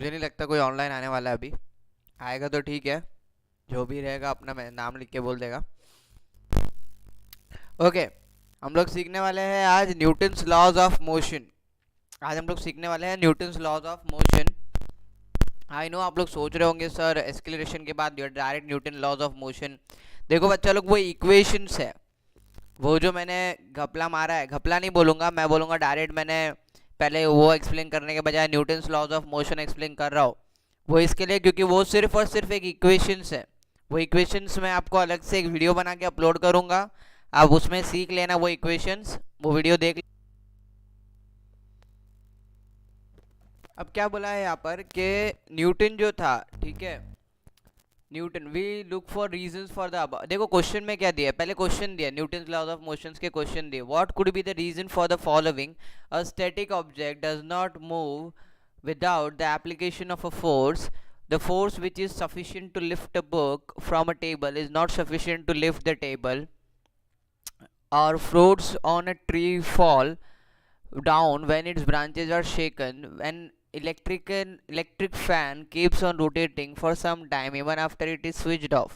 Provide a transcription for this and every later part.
मुझे नहीं लगता कोई ऑनलाइन आने वाला है अभी। आएगा तो ठीक है, जो भी रहेगा अपना मैं नाम लिख के बोल देगा। ओके, हम लोग सीखने वाले हैं आज न्यूटन्स लॉज ऑफ मोशन। आज हम लोग सीखने वाले हैं Newton's laws of motion. I know आप लोग सोच रहे होंगे सर एक्सेलरेशन के बाद direct Newton laws of motion. देखो बच्चा लोग, वो इक्वेशंस है, वो जो मैंने घपला मारा है, घपला नहीं बोलूँगा, मैं बोलूँगा डायरेक्ट मैंने पहले वो एक्सप्लेन करने के बजाय Newton's laws of motion explain कर रहा हूँ। वो इसके लिए क्योंकि वो सिर्फ और सिर्फ एक इक्वेशंस है। वो इक्वेशंस मैं आपको अलग से एक वीडियो बना के अपलोड करूँगा, आप उसमें सीख लेना वो इक्वेशंस, वो वीडियो देख। अब क्या बोला है यहाँ पर कि न्यूटन जो था, ठीक है, Newton we look for reasons for the. देखो क्वेश्चन में क्या दिया है, पहले क्वेश्चन दिया न्यूटन लॉज ऑफ मोशंस के क्वेश्चन दिए। What could be the reason for the following? A static object does not move without the application of a force. The force which is sufficient to lift a book from a table is not sufficient to lift the table. Or fruits on a tree fall down when its branches are shaken. When electric fan keeps on rotating for some time even after it is switched off.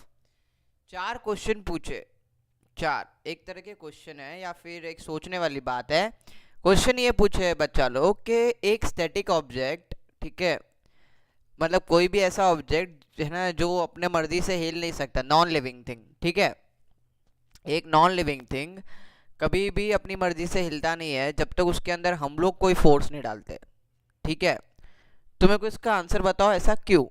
चार question पूछे, चार एक तरह के question है या फिर एक सोचने वाली बात है। क्वेश्चन ये पूछे है बच्चा लोग कि एक स्टैटिक ऑब्जेक्ट, ठीक है, मतलब कोई भी ऐसा ऑब्जेक्ट है ना जो अपने मर्जी से हिल नहीं सकता, नॉन लिविंग थिंग, ठीक है, एक नॉन लिविंग थिंग कभी भी अपनी मर्जी से हिलता नहीं है जब तक उसके अंदर हम लोग कोई फोर्स नहीं डालते, ठीक है। तो मेरे को इसका आंसर बताओ, ऐसा क्यों?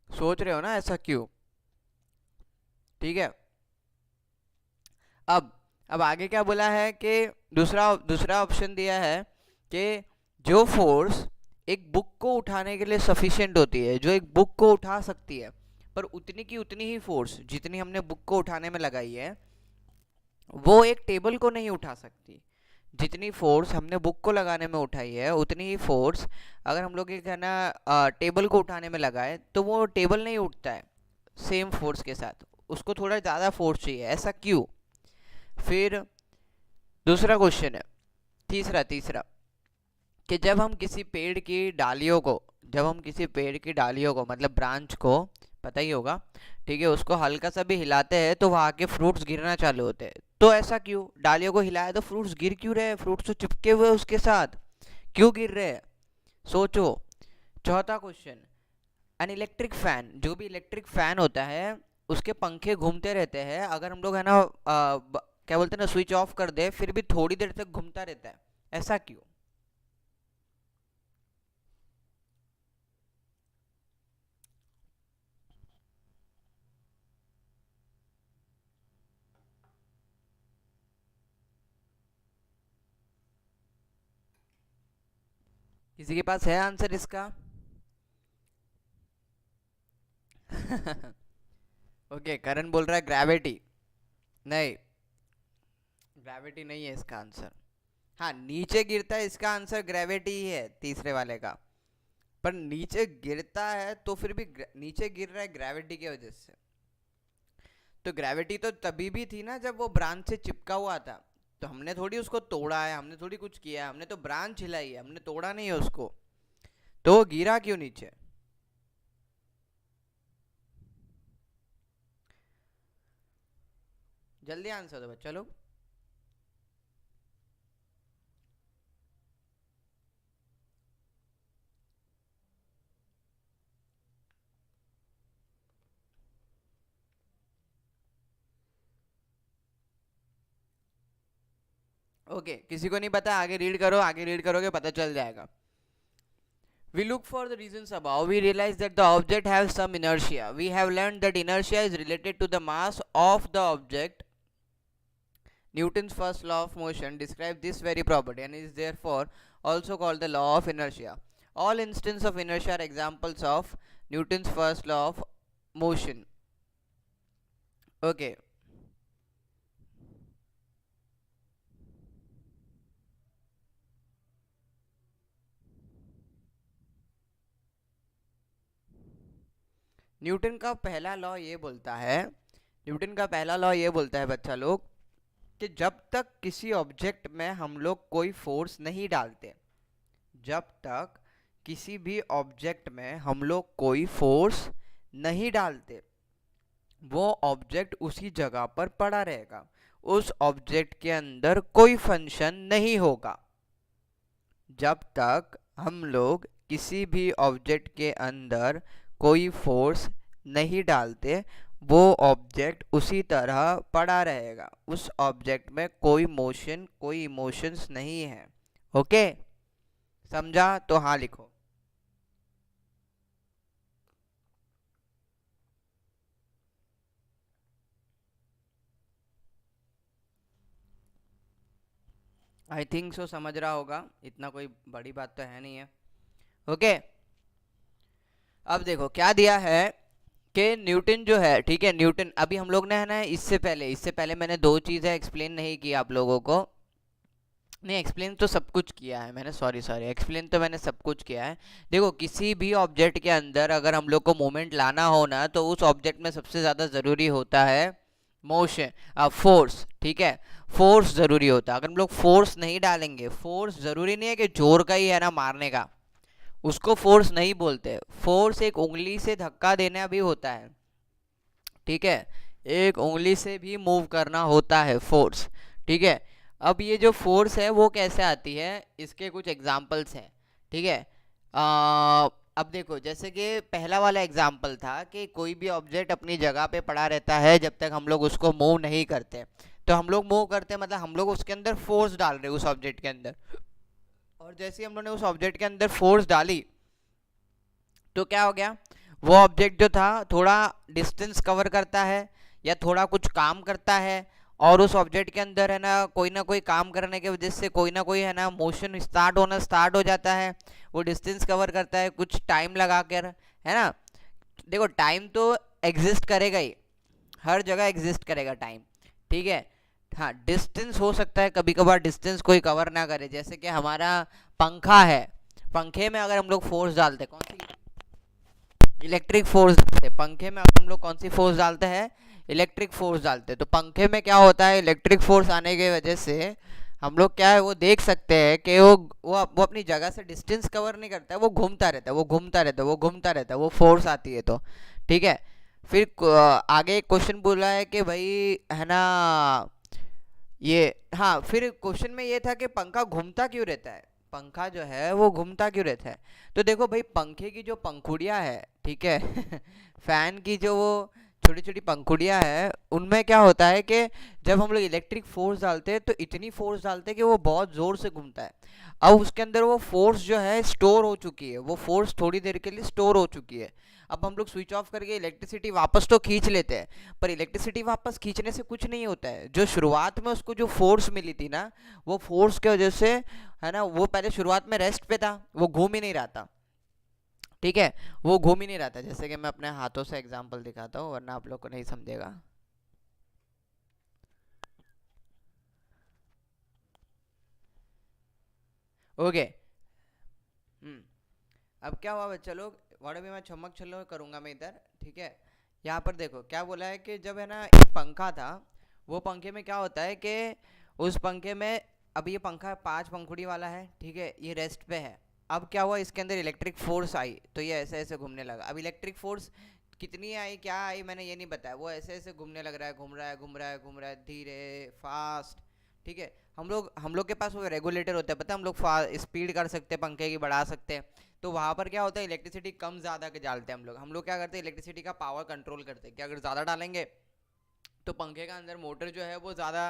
सोच रहे हो ना ऐसा क्यों? ठीक है। अब अब आगे क्या बोला है कि दूसरा दूसरा ऑप्शन दिया है कि जो फोर्स एक बुक को उठाने के लिए सफिशिएंट होती है, जो एक बुक को उठा सकती है, पर उतनी की उतनी ही फोर्स जितनी हमने बुक को उठाने में लगाई है वो एक टेबल को नहीं उठा सकती। जितनी फोर्स हमने बुक को लगाने में उठाई है उतनी ही फोर्स अगर हम लोग एक है ना टेबल को उठाने में लगाए तो वो टेबल नहीं उठता है सेम फोर्स के साथ, उसको थोड़ा ज़्यादा फोर्स चाहिए, ऐसा क्यों? फिर दूसरा क्वेश्चन है, तीसरा तीसरा, कि जब हम किसी पेड़ की डालियों को, जब हम किसी पेड़ की डालियों को मतलब ब्रांच को, पता ही होगा, ठीक है, उसको हल्का सा भी हिलाते हैं तो वहाँ के फ्रूट्स गिरना चालू होते हैं। तो ऐसा क्यों? डालियों को हिलाया तो फ्रूट्स गिर क्यों रहे हैं? फ्रूट्स तो चिपके हुए उसके साथ, क्यों गिर रहे हैं? सोचो। चौथा क्वेश्चन, एन इलेक्ट्रिक फैन, जो भी इलेक्ट्रिक फैन होता है उसके पंखे घूमते रहते हैं, अगर हम लोग है ना क्या बोलते हैं ना, स्विच ऑफ कर दे फिर भी थोड़ी देर तक घूमता रहता है, ऐसा क्यों? किसी के पास है आंसर इसका? ओके, करण बोल रहा है ग्रेविटी। नहीं, ग्रेविटी नहीं है इसका आंसर। हाँ, नीचे गिरता है, इसका आंसर ग्रेविटी ही है तीसरे वाले का। पर नीचे गिरता है तो फिर भी नीचे गिर रहा है ग्रेविटी की वजह से। तो ग्रेविटी तो तभी भी थी ना जब वो ब्रांच से चिपका हुआ था, तो हमने थोड़ी उसको तोड़ा है, हमने थोड़ी कुछ किया है, हमने तो ब्रांच हिलाई है, हमने तोड़ा नहीं है उसको। तो वो गिरा क्यों नीचे? जल्दी आंसर दो बच्चा लोग। ओके, किसी को नहीं पता, आगे रीड करो, आगे रीड करोगे पता चल जाएगा। We look for the reasons above. We realize that the object has some inertia. We have learned that inertia is related to the mass of the object. Newton's first law of motion describes this very property and is therefore also called the law of inertia. All instances of inertia are examples of Newton's first law of motion. Okay. Newton का पहला law ये बोलता है, Newton का पहला law ये बोलता है बच्चा लोग कि जब तक किसी ऑब्जेक्ट में हम लोग कोई फोर्स नहीं डालते, जब तक किसी भी ऑब्जेक्ट में हम लोग कोई फोर्स नहीं डालते, वो ऑब्जेक्ट उसी जगह पर पड़ा रहेगा, उस ऑब्जेक्ट के अंदर कोई फंक्शन नहीं होगा। जब तक हम लोग किसी भी ऑब्जेक्ट के अंदर कोई फोर्स नहीं डालते, वो ऑब्जेक्ट उसी तरह पड़ा रहेगा, उस ऑब्जेक्ट में कोई मोशन, कोई इमोशंस नहीं है। ओके, समझा? तो हाँ लिखो। आई थिंक सो समझ रहा होगा, इतना कोई बड़ी बात तो है नहीं है। ओके, अब देखो क्या दिया है कि न्यूटन जो है, ठीक है, न्यूटन, अभी हम लोग ने है ना, इससे पहले मैंने दो चीज़ें एक्सप्लेन नहीं की आप लोगों को। नहीं, एक्सप्लेन तो सब कुछ किया है मैंने, सॉरी एक्सप्लेन तो मैंने सब कुछ किया है। देखो, किसी भी ऑब्जेक्ट के अंदर अगर हम लोग को मूवमेंट लाना हो ना, तो उस ऑब्जेक्ट में सबसे ज़्यादा ज़रूरी होता है मोशन, फोर्स, ठीक है, फोर्स ज़रूरी होता है। अगर हम लोग फोर्स नहीं डालेंगे, फोर्स ज़रूरी नहीं है कि जोर का ही है ना मारने का, उसको फोर्स नहीं बोलते। फोर्स एक उंगली से धक्का देना भी होता है, ठीक है, एक उंगली से भी मूव करना होता है फोर्स, ठीक है। अब ये जो फोर्स है वो कैसे आती है, इसके कुछ एग्जांपल्स हैं, ठीक है। अब देखो, जैसे कि पहला वाला एग्जांपल था कि कोई भी ऑब्जेक्ट अपनी जगह पे पड़ा रहता है जब तक हम लोग उसको मूव नहीं करते। तो हम लोग मूव करते हैं, मतलब हम लोग उसके अंदर फोर्स डाल रहे हैं उस ऑब्जेक्ट के अंदर, और जैसे ही हम लोगों ने उस ऑब्जेक्ट के अंदर फोर्स डाली, तो क्या हो गया, वो ऑब्जेक्ट जो था थोड़ा डिस्टेंस कवर करता है या थोड़ा कुछ काम करता है, और उस ऑब्जेक्ट के अंदर है ना कोई काम करने की वजह से कोई ना कोई है ना मोशन स्टार्ट हो जाता है। वो डिस्टेंस कवर करता है कुछ टाइम लगा कर, है ना। देखो, टाइम तो एग्जिस्ट करेगा ही, हर जगह एग्जिस्ट करेगा टाइम, ठीक है। हाँ, डिस्टेंस हो सकता है कभी कभार डिस्टेंस कोई कवर ना करे, जैसे कि हमारा पंखा है, पंखे में अगर हम लोग फोर्स डालते, कौन सी, इलेक्ट्रिक फोर्स डालते हैं पंखे में, अगर हम लोग कौन सी फोर्स डालते हैं, इलेक्ट्रिक फोर्स डालते हैं, तो पंखे में क्या होता है, इलेक्ट्रिक फोर्स आने की वजह से हम लोग क्या है वो देख सकते हैं कि वो अपनी जगह से डिस्टेंस कवर नहीं करता है, वो घूमता रहता है, वो घूमता रहता है, वो घूमता रहता है, वो फोर्स आती है तो, ठीक है। फिर आगे एक क्वेश्चन बोला है कि भाई, है ना, ये, हाँ, फिर क्वेश्चन में ये था कि पंखा घूमता क्यों रहता है, पंखा जो है वो घूमता क्यों रहता है। तो देखो भाई, पंखे की जो पंखुड़ियाँ है, ठीक है, फैन की जो वो छोटी छोटी पंखुड़ियाँ है, उनमें क्या होता है कि जब हम लोग इलेक्ट्रिक फोर्स डालते हैं तो इतनी फोर्स डालते हैं कि वो बहुत ज़ोर से घूमता है। अब उसके अंदर वो फोर्स जो है स्टोर हो चुकी है, वो फोर्स थोड़ी देर के लिए स्टोर हो चुकी है। अब हम लोग स्विच ऑफ करके इलेक्ट्रिसिटी वापस तो खींच लेते हैं, पर इलेक्ट्रिसिटी वापस खींचने से कुछ नहीं होता है। जो शुरुआत में उसको जो फोर्स मिली थी ना, वो फोर्स की वजह से, है ना, वो पहले शुरुआत में रेस्ट पे था, वो घूम ही नहीं रहा था, ठीक है, वो घूम ही नहीं रहा था। जैसे कि मैं अपने हाथों से एग्जांपल दिखाता हूँ, वरना आप लोग को नहीं समझेगा। ओके, हम्म, अब क्या हुआ बच्चा लोग, वाड़े में मैं चमक चलो करूंगा मैं इधर, ठीक है। यहाँ पर देखो क्या बोला है कि जब है ना एक पंखा था, वो पंखे में क्या होता है कि उस पंखे में, अब ये पंखा 5 पंखुड़ी वाला है, ठीक है, ये रेस्ट पे है। अब क्या हुआ, इसके अंदर इलेक्ट्रिक फोर्स आई तो ये ऐसे ऐसे घूमने लगा। अब इलेक्ट्रिक फोर्स कितनी आई, क्या आई, मैंने ये नहीं बताया, वो ऐसे ऐसे घूमने लग रहा है, घूम रहा है, घूम रहा है, घूम रहा है, धीरे, फास्ट, ठीक है। हम लोग के पास वो रेगुलेटर होता है, पता है, हम लोग स्पीड कर सकते हैं, पंखे की बढ़ा सकते हैं। तो वहाँ पर क्या होता है, इलेक्ट्रिसिटी कम ज़्यादा के डालते हैं हम लोग क्या करते हैं, इलेक्ट्रिसिटी का पावर कंट्रोल करते हैं कि अगर ज़्यादा डालेंगे तो पंखे का अंदर मोटर जो है वो ज़्यादा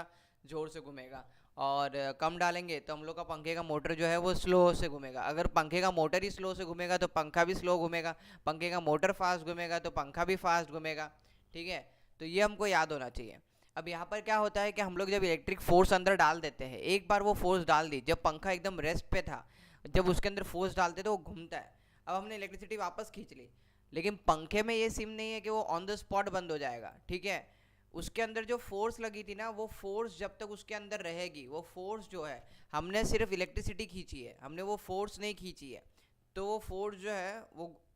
ज़ोर से घूमेगा, और कम डालेंगे तो हम लोग का पंखे का मोटर जो है वो स्लो से घूमेगा। अगर पंखे का मोटर ही स्लो से घूमेगा तो पंखा भी स्लो घूमेगा, पंखे का मोटर फास्ट घूमेगा तो पंखा भी फास्ट घूमेगा, ठीक है। तो ये हमको याद होना चाहिए। अब यहाँ पर क्या होता है कि हम लोग जब इलेक्ट्रिक फोर्स अंदर डाल देते हैं, एक बार वो फोर्स डाल दी, जब पंखा एकदम रेस्ट पे था, जब उसके अंदर फोर्स डालते तो वो घूमता है। अब हमने इलेक्ट्रिसिटी वापस खींच ली, लेकिन पंखे में ये सिम नहीं है कि वो ऑन द स्पॉट बंद हो जाएगा, ठीक है। उसके अंदर जो फोर्स लगी थी ना, वो फोर्स जब तक उसके अंदर रहेगी, वो फोर्स जो है, हमने सिर्फ इलेक्ट्रिसिटी खींची है, हमने वो फोर्स नहीं खींची है, तो वो फोर्स जो है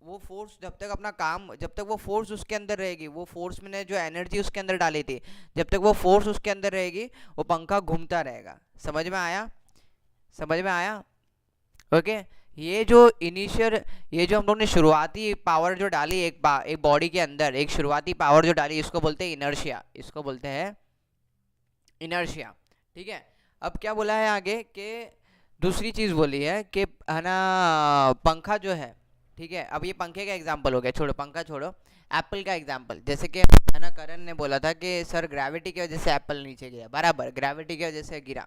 वो फोर्स जब तक अपना काम, जब तक वो फोर्स उसके अंदर रहेगी, वो फोर्स मैंने जो एनर्जी उसके अंदर डाली थी, जब तक वो फोर्स उसके अंदर रहेगी वो पंखा घूमता रहेगा। समझ में आया? समझ में आया? ओके। ये जो इनिशियल, ये जो हम लोग ने शुरुआती पावर जो डाली एक बॉडी के अंदर, एक शुरुआती पावर जो डाली, इसको बोलते हैं इनर्शिया, इसको बोलते हैं इनर्शिया। ठीक है। अब क्या बोला है आगे कि दूसरी चीज बोली है कि है ना पंखा जो है, ठीक है, अब ये पंखे का एग्जांपल हो गया, छोड़ो पंखा छोड़ो, एप्पल का एग्जांपल, जैसे कि है ना करण ने बोला था कि सर ग्रेविटी की वजह से एप्पल नीचे गिरा, बराबर, ग्रेविटी की वजह से गिरा,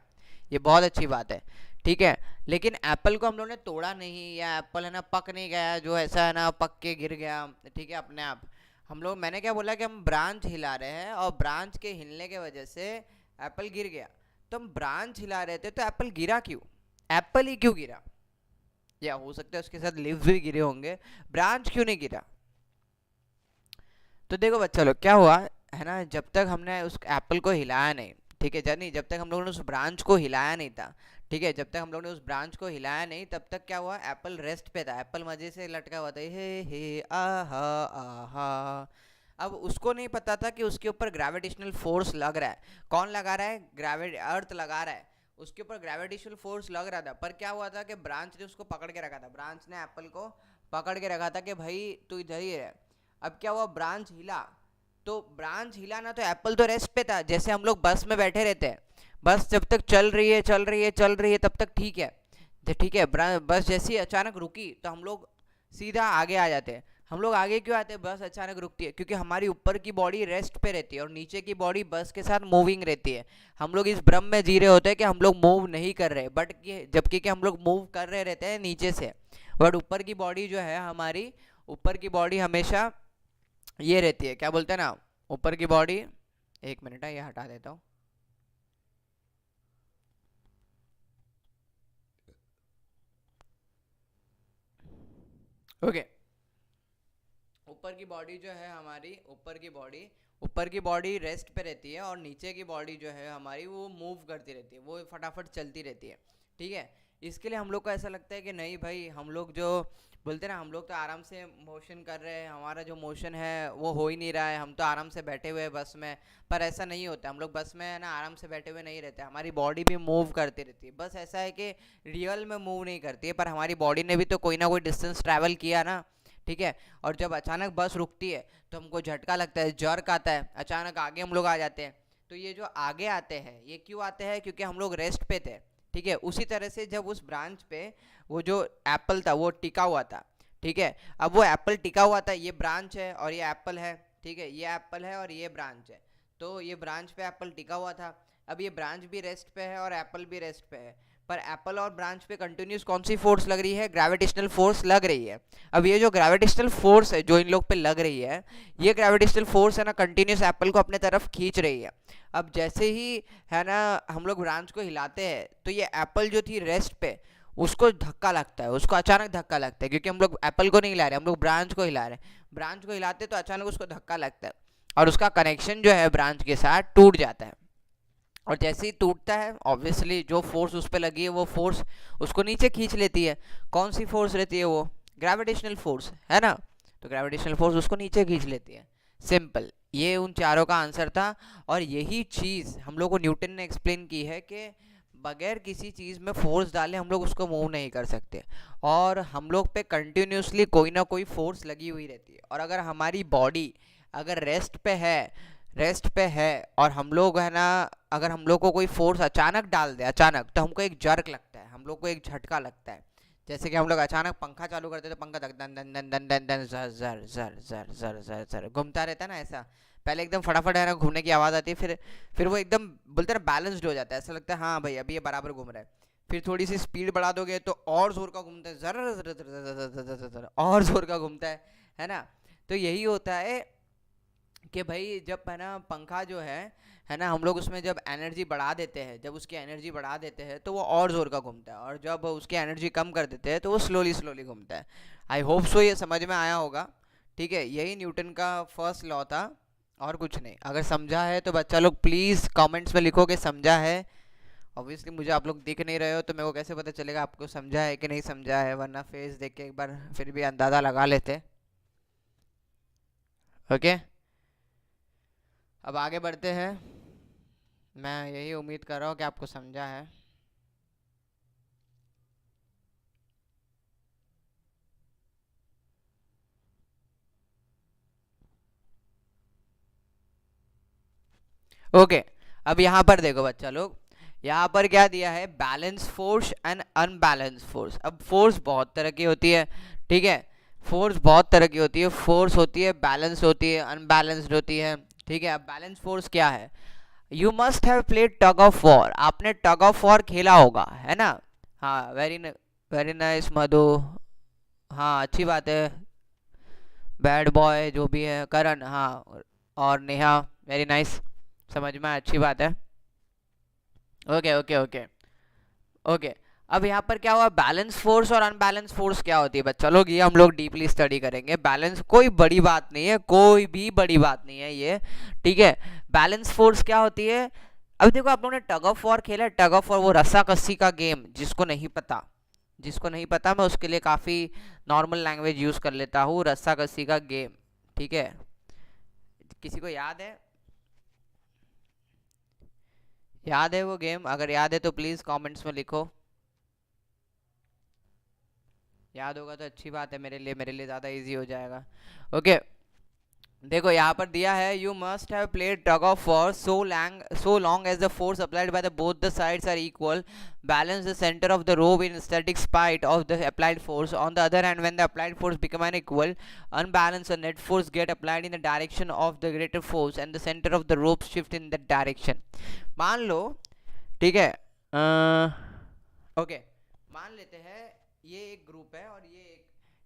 ये बहुत अच्छी बात है, ठीक है। लेकिन एप्पल को हम लोग ने तोड़ा नहीं, या एप्पल है ना पक नहीं गया जो ऐसा है ना पक के गिर गया, ठीक है, अपने आप। हम लोग, मैंने क्या बोला कि हम ब्रांच हिला रहे हैं और ब्रांच के हिलने के वजह से एप्पल गिर गया। तो हम ब्रांच हिला रहे थे तो एप्पल गिरा क्यों? एप्पल ही क्यों गिरा? या हो सकता है उसके साथ लीव्स भी गिरे होंगे, ब्रांच क्यों नहीं गिरा? तो देखो बच्चा लोग क्या हुआ है ना, जब तक हमने उस एप्पल को हिलाया नहीं, ठीक है, जब तक हम लोगों ने उस ब्रांच को हिलाया नहीं था, ठीक है, जब तक हम लोग ने उस ब्रांच को हिलाया नहीं, तब तक क्या हुआ, एप्पल रेस्ट पे था, एप्पल मजे से लटका हुआ था, हे आहा आहा। अब उसको नहीं पता था कि उसके ऊपर ग्रेविटेशनल फोर्स लग रहा है। कौन लगा रहा है? अर्थ लगा रहा है, उसके ऊपर ग्रेविटेशनल फोर्स लग रहा था। पर क्या हुआ था कि ब्रांच ने उसको पकड़ के रखा था, ब्रांच ने एप्पल को पकड़ के रखा था कि भाई तू इधर ही रह। अब क्या हुआ, ब्रांच हिला, तो ब्रांच हिला ना, तो एप्पल तो रेस्ट पे था। जैसे हम लोग बस में बैठे रहते हैं, बस जब तक चल रही है चल रही है चल रही है तब तक ठीक है, ठीक है, बस जैसी अचानक रुकी तो हम लोग सीधा आगे आ जाते हैं। हम लोग आगे क्यों आते हैं? बस अचानक रुकती है क्योंकि हमारी ऊपर की बॉडी रेस्ट पे रहती है और नीचे की बॉडी बस के साथ मूविंग रहती है। हम लोग इस भ्रम में जी रहे होते हैं कि हम लोग मूव नहीं कर रहे, बट जबकि कि हम लोग मूव कर रहे रहते हैं नीचे से, बट ऊपर की बॉडी जो है हमारी, ऊपर की बॉडी हमेशा ये रहती है, क्या बोलते हैं ना, ऊपर की बॉडी, एक मिनट है ये हटा देता हूँ। ओके, ऊपर की बॉडी जो है हमारी, ऊपर की बॉडी रेस्ट पे रहती है और नीचे की बॉडी जो है हमारी वो मूव करती रहती है, वो फटाफट चलती रहती है, ठीक है। इसके लिए हम लोग को ऐसा लगता है कि नहीं भाई, हम लोग जो बोलते हैं ना, हम लोग तो आराम से मोशन कर रहे हैं, हमारा जो मोशन है वो हो ही नहीं रहा है, हम तो आराम से बैठे हुए हैं बस में। पर ऐसा नहीं होता, हम लोग बस में है ना आराम से बैठे हुए नहीं रहते, हमारी बॉडी भी मूव करती रहती है। बस ऐसा है कि रियल में मूव नहीं करती है, पर हमारी बॉडी ने भी तो कोई ना कोई डिस्टेंस ट्रैवल किया ना, ठीक है। और जब अचानक बस रुकती है तो हमको झटका लगता है, जर्क आता है, अचानक आगे हम लोग आ जाते हैं। तो ये जो आगे आते हैं ये क्यों आते हैं? क्योंकि हम लोग रेस्ट पे थे, ठीक है। उसी तरह से जब उस ब्रांच पे वो जो एप्पल था वो टिका हुआ था, ठीक है। अब वो एप्पल टिका हुआ था, ये ब्रांच है और ये एप्पल है, ठीक है, ये एप्पल है और ये ब्रांच है। तो ये ब्रांच पे एप्पल टिका हुआ था, अब ये ब्रांच भी रेस्ट पे है और एप्पल भी रेस्ट पे है। पर एप्पल और ब्रांच पे कंटिन्यूस कौन सी फोर्स लग रही है? ग्रेविटेशनल फोर्स लग रही है। अब ये जो ग्रेविटेशनल फोर्स है जो इन लोग पे लग रही है, ये ग्रेविटेशनल फोर्स है ना कंटिन्यूस एप्पल को अपने तरफ खींच रही है। अब जैसे ही है ना हम लोग ब्रांच को हिलाते हैं तो ये एप्पल जो थी रेस्ट पे, उसको धक्का लगता है, उसको अचानक धक्का लगता है, क्योंकि हम लोग एप्पल को नहीं हिला रहे, हम लोग ब्रांच को हिला रहे हैं। ब्रांच को हिलाते तो अचानक उसको धक्का लगता है और उसका कनेक्शन जो है ब्रांच के साथ टूट जाता है। और जैसे ही टूटता है ऑब्वियसली जो फोर्स उस पर लगी है वो फोर्स उसको नीचे खींच लेती है। कौन सी फोर्स रहती है? वो ग्रेविटेशनल फोर्स है ना, तो ग्रेविटेशनल फोर्स उसको नीचे खींच लेती है। सिंपल, ये उन चारों का आंसर था। और यही चीज़ हम लोग को न्यूटन ने एक्सप्लेन की है कि बगैर किसी चीज़ में फोर्स डाले हम लोग उसको मूव नहीं कर सकते, और हम लोग पे कंटिन्यूसली कोई ना कोई फोर्स लगी हुई रहती है। और अगर हमारी बॉडी अगर रेस्ट पे है और हम लोग है ना, अगर हम लोग को कोई फोर्स अचानक डाल दे, अचानक, तो हमको एक जर्क लगता है, हम लोग को एक झटका लगता है। जैसे कि हम लोग अचानक पंखा चालू करते तो पंखा दन दन दन दन दन दन जर जर जर जर जर जर जर घूमता रहता है ना, ऐसा पहले एकदम फटाफट है ना घूमने की आवाज़ आती है, फिर वो एकदम बोलते हैं ना बैलेंस्ड हो जाता है, ऐसा लगता है हाँ भाई अभी ये बराबर घूम रहा है। फिर थोड़ी सी स्पीड बढ़ा दोगे तो और जोर का घूमता है, जर और जोर का घूमता है ना। तो यही होता है कि भाई जब है ना पंखा जो है ना, हम लोग उसमें जब एनर्जी बढ़ा देते हैं, जब उसकी एनर्जी बढ़ा देते हैं तो वो और ज़ोर का घूमता है, और जब उसकी एनर्जी कम कर देते हैं तो वो स्लोली स्लोली घूमता है। आई होप सो ये समझ में आया होगा, ठीक है। यही न्यूटन का फर्स्ट लॉ था और कुछ नहीं। अगर समझा है तो बच्चा लोग प्लीज़ कमेंट्स में लिखो कि समझा है, ऑब्वियसली मुझे आप लोग दिख नहीं रहे हो तो मेरे को कैसे पता चलेगा आपको समझा है कि नहीं समझा है, वरना फेस देख के एक बार फिर भी अंदाज़ा लगा लेते। ओके, अब आगे बढ़ते हैं। मैं यही उम्मीद कर रहा हूँ कि आपको समझा है। ओके, अब यहाँ पर देखो बच्चा लोग, यहाँ पर क्या दिया है, balance force and unbalance force. अब फोर्स बहुत तरह की होती है, ठीक है, फोर्स बहुत तरह की होती है। फोर्स होती है बैलेंस होती है, अनबैलेंस्ड होती है, ठीक है। अब बैलेंस फोर्स क्या है, you must have played tug of war, आपने टग ऑफ वॉर खेला होगा, है ना। हाँ, वेरी नाइस मधु, हाँ अच्छी बात है। बैड बॉय जो भी है, करण, हाँ, और नेहा, वेरी नाइस, समझ में अच्छी बात है। ओके ओके ओके ओके, अब यहाँ पर क्या हुआ, बैलेंस फोर्स और अनबैलेंस फोर्स क्या होती है बच्चा लोग, ये हम लोग डीपली स्टडी करेंगे। बैलेंस कोई बड़ी बात नहीं है, कोई भी बड़ी बात नहीं है ये, ठीक है। बैलेंस फोर्स क्या होती है, अब देखो आप लोगों ने टग ऑफ वॉर खेला है, टग ऑफ वॉर वो रस्सा कस्सी का गेम, जिसको नहीं पता मैं उसके लिए काफ़ी नॉर्मल लैंग्वेज यूज़ कर लेता हूँ, रस्सा कस्सी का गेम, ठीक है। किसी को याद है वो गेम, अगर याद है तो प्लीज़ कमेंट्स में लिखो। याद होगा तो अच्छी बात है, मेरे लिए ज़्यादा इजी हो जाएगा। ओके, देखो यहाँ पर दिया है, you must have played tug of war so long as the force applied by the both the sides are equal, balance the centre of the rope in static spite of the applied force. On the other hand, when the applied force become unequal, unbalance और net force get applied in the direction of the greater force and the centre of the rope shift in that direction. मान लो, ठीक है, okay, मान लेते हैं ये एक group है और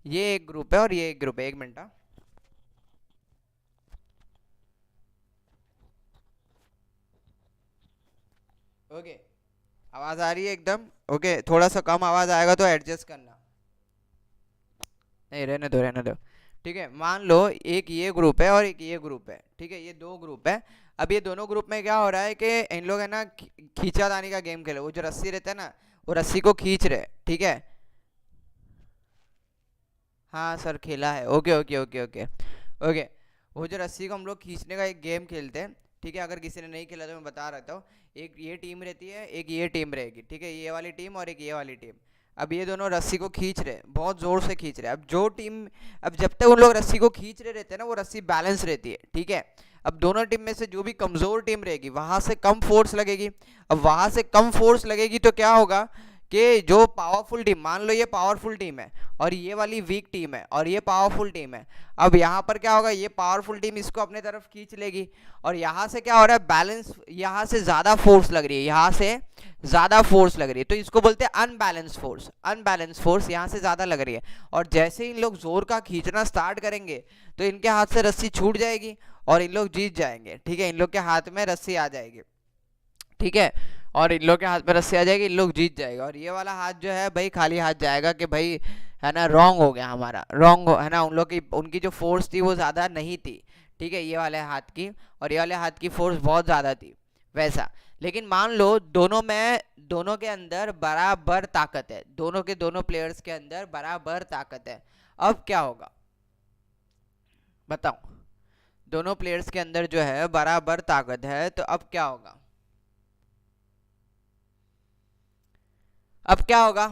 ये एक ग्रुप है और ये एक ग्रुप है। एक मिनट, ओके, आवाज आ रही है एकदम, ओके, थोड़ा सा कम आवाज आएगा तो एडजस्ट करना, नहीं रहने दो, ठीक है। मान लो एक ये ग्रुप है और एक ये ग्रुप है, ठीक है, ये दो ग्रुप है। अब ये दोनों ग्रुप में क्या हो रहा है कि इन लोग है ना खींचातानी का गेम खेले, वो जो रस्सी रहता है ना, वो रस्सी को खींच रहे, ठीक है। हाँ सर खेला है, okay okay okay okay okay, वो जो रस्सी को हम लोग खींचने का एक गेम खेलते हैं, ठीक है। अगर किसी ने नहीं खेला तो मैं बता रहता हूँ, एक ये टीम रहती है, एक ये टीम रहेगी, ठीक है, ये वाली टीम और एक ये वाली टीम। अब ये दोनों रस्सी को खींच रहे, बहुत ज़ोर से खींच रहे। अब जब तक उन लोग रस्सी को खींच रहे रहते हैं ना, वो रस्सी बैलेंस रहती है, ठीक है। अब दोनों टीम में से जो भी कमज़ोर टीम रहेगी वहाँ से कम फोर्स लगेगी। अब वहाँ से कम फोर्स लगेगी तो क्या होगा कि जो पावरफुल टीम, मान लो ये पावरफुल टीम है और ये वाली वीक टीम है और ये पावरफुल टीम है, अब यहाँ पर क्या होगा, ये पावरफुल टीम इसको अपने तरफ खींच लेगी और यहाँ से क्या हो रहा है, बैलेंस, यहाँ से ज़्यादा फोर्स लग रही है, यहाँ से ज़्यादा फोर्स लग रही है, तो इसको बोलते हैं अनबैलेंस फोर्स। अनबैलेंस फोर्स यहाँ से ज़्यादा लग रही है और जैसे इन लोग जोर का खींचना स्टार्ट करेंगे तो इनके हाथ से रस्सी छूट जाएगी और इन लोग जीत जाएंगे, ठीक है। इन लोग के हाथ में रस्सी आ जाएगी, ठीक है, और इन लोग के हाथ में रस्सी आ जाएगी, इन लोग जीत जाएगा। और ये वाला हाथ जो है भाई खाली हाथ जाएगा कि भाई है ना रॉन्ग हो गया, हमारा रॉन्ग हो, है ना, उन लोग की, उनकी जो फोर्स थी वो ज़्यादा नहीं थी, ठीक है, ये वाले हाथ की, और ये वाले हाथ की फोर्स बहुत ज़्यादा थी वैसा। लेकिन मान लो दोनों के अंदर बराबर ताकत है, दोनों प्लेयर्स के अंदर बराबर ताकत है, अब क्या होगा बताओ। दोनों प्लेयर्स के अंदर जो है बराबर ताकत है, तो अब क्या होगा, अब क्या होगा,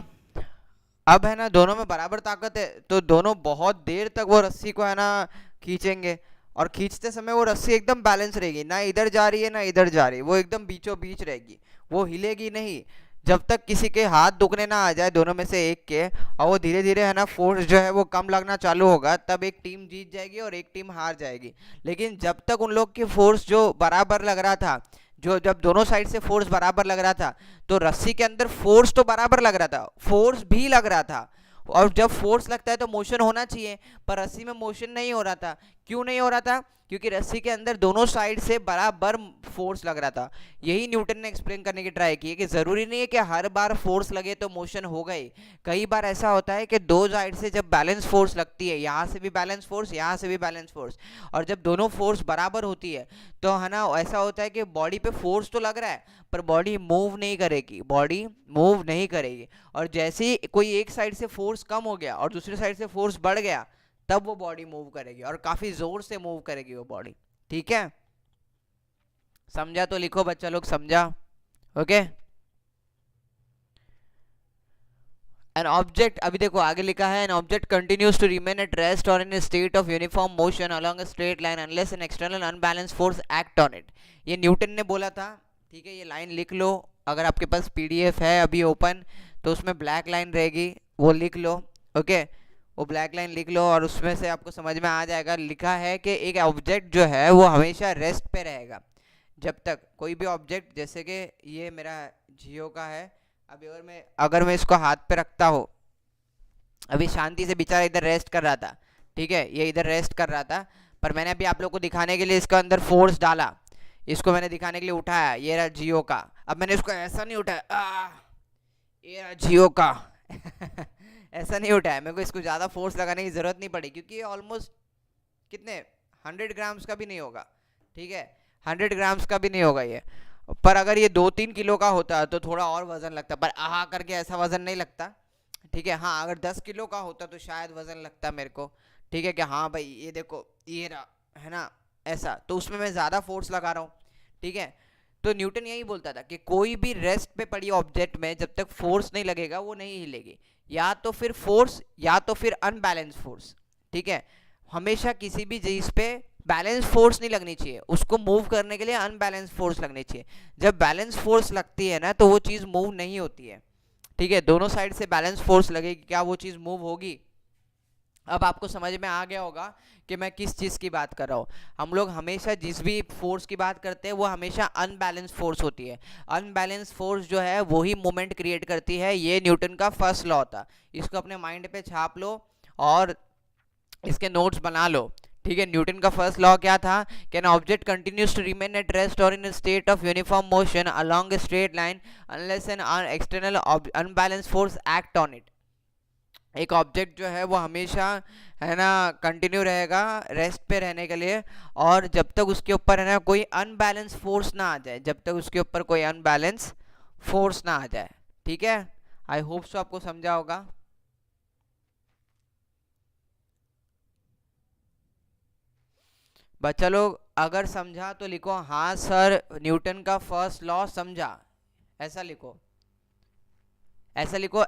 अब है ना दोनों में बराबर ताकत है तो दोनों बहुत देर तक वो रस्सी को है ना खींचेंगे और खींचते समय वो रस्सी एकदम बैलेंस रहेगी, ना इधर जा रही है ना इधर जा रही है, वो एकदम बीचों बीच रहेगी, वो हिलेगी नहीं जब तक किसी के हाथ दुखने ना आ जाए, दोनों में से एक के, और वो धीरे धीरे है ना फोर्स जो है वो कम लगना चालू होगा, तब एक टीम जीत जाएगी और एक टीम हार जाएगी। लेकिन जब तक उन लोग की फोर्स जो बराबर लग रहा था, जब दोनों साइड से फोर्स बराबर लग रहा था, तो रस्सी के अंदर फोर्स तो बराबर लग रहा था, फोर्स भी लग रहा था, और जब फोर्स लगता है तो मोशन होना चाहिए, पर रस्सी में मोशन नहीं हो रहा था। क्यों नहीं हो रहा था? क्योंकि रस्सी के अंदर दोनों साइड से बराबर फोर्स लग रहा था। यही न्यूटन ने एक्सप्लेन करने की ट्राई की है कि जरूरी नहीं है कि हर बार फोर्स लगे तो मोशन होगा ही। कई बार ऐसा होता है कि दो साइड से जब बैलेंस फोर्स लगती है, यहाँ से भी बैलेंस फोर्स, यहाँ से भी बैलेंस फोर्स, और जब दोनों फोर्स बराबर होती है तो है ना, ऐसा होता है कि बॉडी पे फोर्स तो लग रहा है पर बॉडी मूव नहीं करेगी, बॉडी मूव नहीं करेगी। और जैसे ही कोई एक साइड से फोर्स कम हो गया और दूसरी साइड से फोर्स बढ़ गया, तब वो बॉडी मूव करेगी और काफी जोर से मूव करेगी वो बॉडी। ठीक है, समझा तो लिखो बच्चा लोग, समझा? ओके। एन ऑब्जेक्ट, अभी देखो आगे लिखा है, an object continues to remain at rest or in a state of uniform motion along a straight line unless an external unbalance force act on it. ये न्यूटन ने बोला था। ठीक है, ये लाइन लिख लो, अगर आपके पास पीडीएफ है अभी ओपन तो उसमें ब्लैक लाइन रहेगी, वो लिख लो। ओके, वो ब्लैक लाइन लिख लो और उसमें से आपको समझ में आ जाएगा। लिखा है कि एक ऑब्जेक्ट जो है वो हमेशा रेस्ट पे रहेगा जब तक कोई भी ऑब्जेक्ट, जैसे कि ये मेरा जियो का है, अभी अगर मैं इसको हाथ पे रखता हूँ, अभी शांति से बेचारा इधर रेस्ट कर रहा था, ठीक है, ये इधर रेस्ट कर रहा था, पर मैंने अभी आप लोग को दिखाने के लिए इसके अंदर फोर्स डाला, इसको मैंने दिखाने के लिए उठाया, ये रहा जियो का। अब मैंने इसको ऐसा नहीं उठाया, ये रहा जियो का ऐसा नहीं उठाया, मेरे को इसको ज़्यादा फोर्स लगाने की ज़रूरत नहीं पड़ी क्योंकि ये ऑलमोस्ट कितने 100 ग्राम्स का भी नहीं होगा। ठीक है, 100 ग्राम्स का भी नहीं होगा ये। पर अगर ये 2-3 किलो का होता तो थोड़ा और वजन लगता, पर आहा करके ऐसा वजन नहीं लगता। ठीक है, हाँ अगर 10 किलो का होता तो शायद वजन लगता मेरे को। ठीक है, कि हाँ भाई ये देखो ये रहा, है ना, ऐसा, तो उसमें मैं ज़्यादा फोर्स लगा रहा हूँ। ठीक है, तो न्यूटन यही बोलता था कि कोई भी रेस्ट पे पड़ी ऑब्जेक्ट में जब तक फोर्स नहीं लगेगा वो नहीं हिलेगी, या तो फिर फोर्स या तो फिर अनबैलेंस फोर्स। ठीक है, हमेशा किसी भी चीज़ पे बैलेंस फोर्स नहीं लगनी चाहिए, उसको मूव करने के लिए अनबैलेंस फोर्स लगनी चाहिए। जब बैलेंस फोर्स लगती है ना तो वो चीज़ मूव नहीं होती है। ठीक है, दोनों साइड से बैलेंस फोर्स लगेगी, क्या वो चीज़ मूव होगी? अब आपको समझ में आ गया होगा कि मैं किस चीज़ की बात कर रहा हूँ। हम लोग हमेशा जिस भी फोर्स की बात करते हैं वो हमेशा अनबैलेंस फोर्स होती है। अनबैलेंस फोर्स जो है वही मोमेंट क्रिएट करती है, ये न्यूटन का फर्स्ट लॉ था। इसको अपने माइंड पे छाप लो और इसके नोट्स बना लो। ठीक है, न्यूटन का फर्स्ट लॉ क्या था? Can object continues to remain at rest or in a state of uniform motion along a straight line unless an external unbalance force act on it. एक ऑब्जेक्ट जो है वो हमेशा, है ना, कंटिन्यू रहेगा रेस्ट पे रहने के लिए, और जब तक उसके ऊपर, है ना, कोई अनबैलेंस फोर्स ना आ जाए, जब तक उसके ऊपर कोई अनबैलेंस फोर्स ना आ जाए। ठीक है, आई होप सो आपको समझा होगा। बच्चा लोग अगर समझा तो लिखो हाँ सर, न्यूटन का फर्स्ट लॉ समझा, ऐसा लिखो, ऐसा लिखो,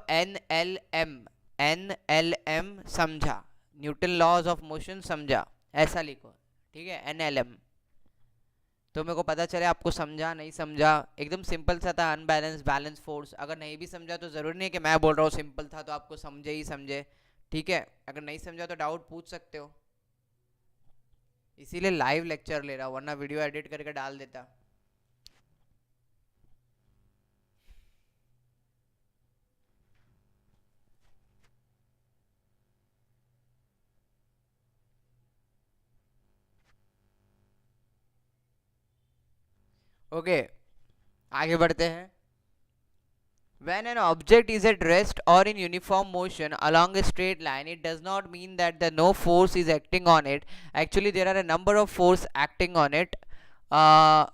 NLM समझा, न्यूटन लॉज ऑफ मोशन समझा, ऐसा लिखो। ठीक है, NLM, तो मेरे को पता चले आपको समझा नहीं समझा। एकदम सिंपल सा था, अनबैलेंस बैलेंस फोर्स। अगर नहीं भी समझा तो ज़रूरी नहीं है कि मैं बोल रहा हूँ सिंपल था तो आपको समझे ही समझे। ठीक है, अगर नहीं समझा तो डाउट पूछ सकते हो, इसीलिए लाइव लेक्चर ले रहा हूँ, वरना वीडियो एडिट करके डाल देता। ओके, आगे बढ़ते हैं। When an object is at rest or in uniform motion along a straight line, it does not mean that the no force is acting on it. Actually, there are a number of force acting on it, uh,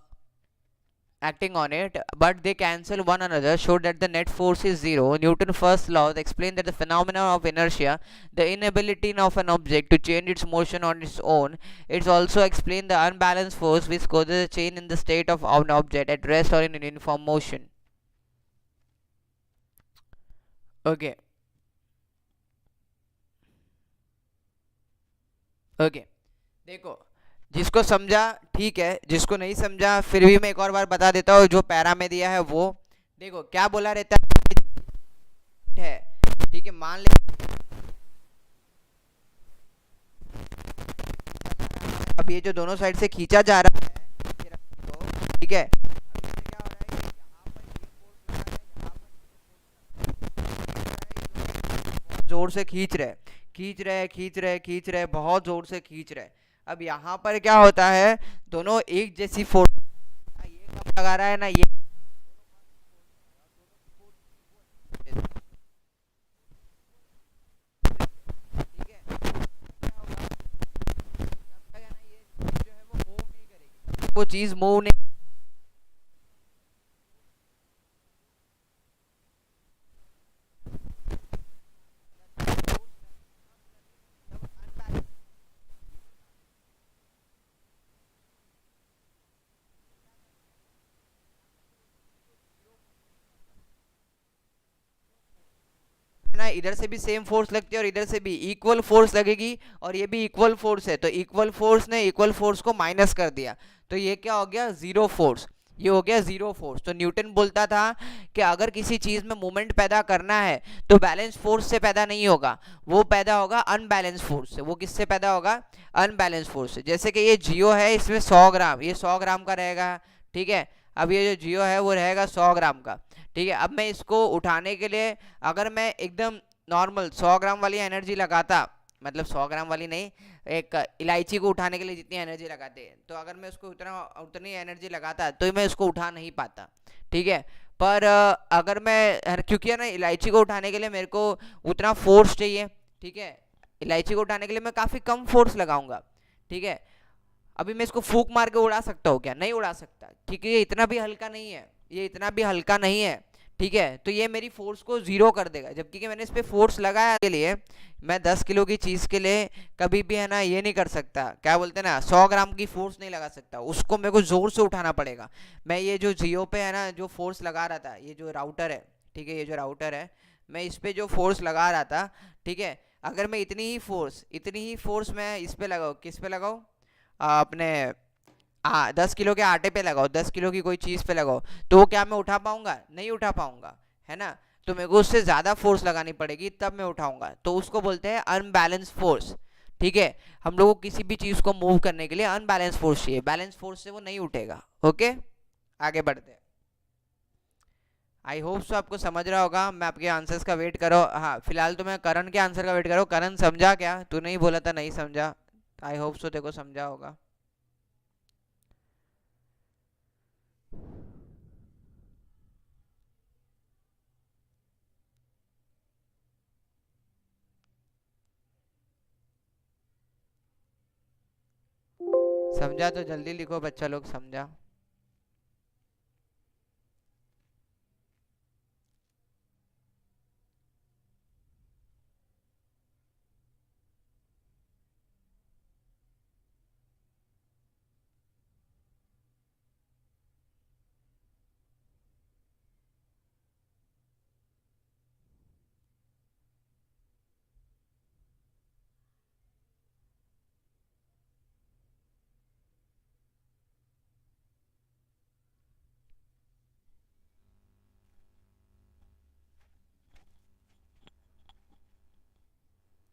but they cancel one another, show that the net force is zero. Newton's first law explain that the phenomenon of inertia, the inability of an object to change its motion on its own. It also explain the unbalanced force which causes a change in the state of an object at rest or in uniform motion. Okay okay, देखो, जिसको समझा ठीक है, जिसको नहीं समझा फिर भी मैं एक और बार बता देता हूँ। जो पैरा में दिया है वो देखो क्या बोला रहता है। ठीक है, मान ले अब ये जो दोनों साइड से खींचा जा रहा है, ठीक है, जोर से खींच रहे, बहुत जोर से खींच रहे। अब यहाँ पर क्या होता है, दोनों एक जैसी फोर्स, ये कब लगा रहा है ना ये, ठीक है, क्या होगा, तब तक है ना ये चीज जो है वो मूव नहीं करेगी, वो चीज मूव नहीं, ना इधर से भी सेम फोर्स लगती है और इधर से भी इक्वल फोर्स लगेगी, और ये भी इक्वल फोर्स है, तो इक्वल फोर्स ने इक्वल फोर्स को माइनस कर दिया, तो ये क्या हो गया, जीरो फोर्स, ये हो गया जीरो फोर्स। तो न्यूटन बोलता था कि अगर किसी चीज में मोमेंट पैदा करना है तो बैलेंस फोर्स से पैदा नहीं होगा, वो पैदा होगा अनबैलेंस फोर्स से। वो किससे पैदा होगा, अनबैलेंस फोर्स से। जैसे कि ये जियो है, इसमें 100 ग्राम, ये 100 ग्राम का रहेगा, ठीक है। अब ये जो जियो है वो रहेगा 100 ग्राम का, ठीक है। अब मैं इसको उठाने के लिए अगर मैं एकदम नॉर्मल 100 ग्राम वाली एनर्जी लगाता, मतलब 100 ग्राम वाली नहीं, एक इलायची को उठाने के लिए जितनी एनर्जी लगाते हैं, तो अगर मैं उसको उतनी एनर्जी लगाता तो मैं उसको उठा नहीं पाता, ठीक है। पर अगर मैं, क्योंकि है ना इलायची को उठाने के लिए मेरे को उतना फोर्स चाहिए, ठीक है, इलायची को उठाने के लिए मैं काफ़ी कम फोर्स लगाऊंगा, ठीक है। अभी मैं इसको फूक मार के उड़ा सकता हूँ क्या, नहीं उड़ा सकता, ठीक है, ये इतना भी हल्का नहीं है, ये इतना भी हल्का नहीं है, ठीक है। तो ये मेरी फोर्स को जीरो कर देगा, जबकि कि मैंने इस पर फोर्स लगाया के लिए, मैं 10 किलो की चीज़ के लिए कभी भी है ना ये नहीं कर सकता, क्या बोलते हैं ना, 100 ग्राम की फोर्स नहीं लगा सकता, उसको मेरे को जोर से उठाना पड़ेगा। मैं ये जो जियो पे है ना जो फोर्स लगा रहा था, ये जो राउटर है, ठीक है, ये जो राउटर है, मैं इस पे जो फोर्स लगा रहा था, ठीक है, अगर मैं इतनी ही फोर्स मैं इस पे लगाऊँ, किस पे लगाऊँ, अपने 10 किलो के आटे पे लगाओ, 10 किलो की कोई चीज़ पे लगाओ, तो क्या मैं उठा पाऊंगा, नहीं उठा पाऊंगा, है ना। तो मेरे को उससे ज़्यादा फोर्स लगानी पड़ेगी तब मैं उठाऊंगा, तो उसको बोलते हैं अनबैलेंस फोर्स, ठीक है। हम लोगों को किसी भी चीज़ को मूव करने के लिए अनबैलेंस फोर्स चाहिए, बैलेंस फोर्स से वो नहीं उठेगा। ओके, आगे बढ़ते हैं। आई होप सो आपको समझ रहा होगा, मैं आपके आंसर्स का वेट करो। हाँ, फिलहाल तो मैं करण के आंसर का वेट करो। करण समझा क्या, तू नहीं बोला था नहीं समझा, आई होप सो तेको समझा होगा। समझा तो जल्दी लिखो बच्चा लोग, समझा।